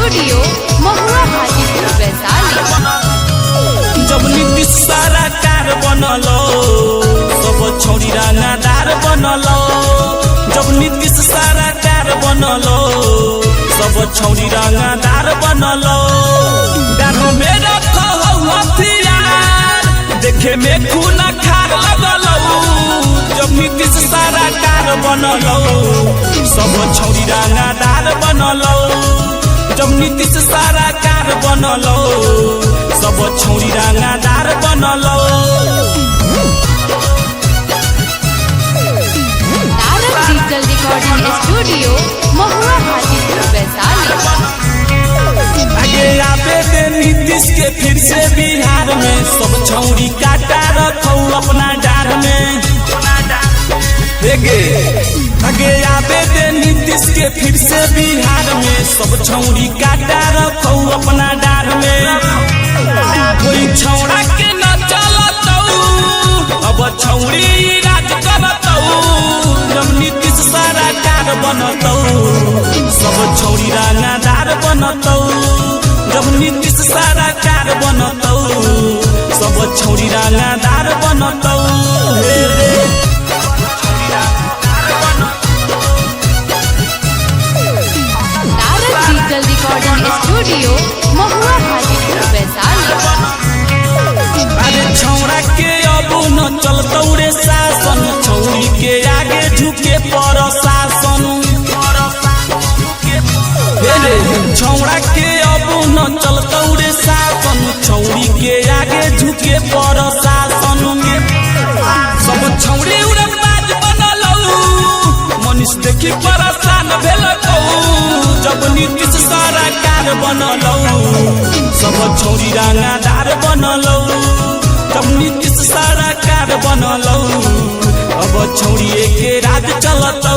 Studio महुआ हाजीपुर वैशाली। जब नीतीश सरकार बनलो सब छौरी रंगदार बनलो। जब नीतीश सरकार बनलो सब छौरी रंगदार बनलो। डारो में रखो हथियार देखे में खून खार लगलो। जब नीतीश सरकार बनलो सब छौरी रंगदार बनलो। जब नीतीश सरकार बनलो सब छौरी रंगदार बनलो। डिजिटल रिकॉर्डिंग स्टूडियो महुआ हाजीपुर वैशाली। आगे आवे दे नीतीश के फिर से बिहार में सब छौरी काटा रखो अपना डार में। आगे आवे दे नीतीश के फिर से बिहार में सब छौरी काटा रखो अपना डार में। कोई छौड़ा के न चलतौ अब छौरी राज करतौ। जब नीतीश सरकार बनतौ सब छौरी रंगदार बनतौ। जब नीतीश सरकार बनतौ सब छौरी रंगदार बनतौ। डिजिटल रिकॉर्डिंग स्टूडियो महुआ हाजीपुर वैशाली। अरे छौड़ा के अब न चलतौ रे शासन। छौरी के आगे झुके प्रशासन। छौड़ा के अब न चलतौ रे शासन। छौरी के आगे झुके प्रशासन। सब छौरी उड़नबाज बनलौ मनीष देखी परेशान भेलकौ। जब नीतीश सरकार बनलौ सब छौरी रंगदार बनलौ। जब नीतीश सरकार बनलौ अब छौरी के राज चलतौ।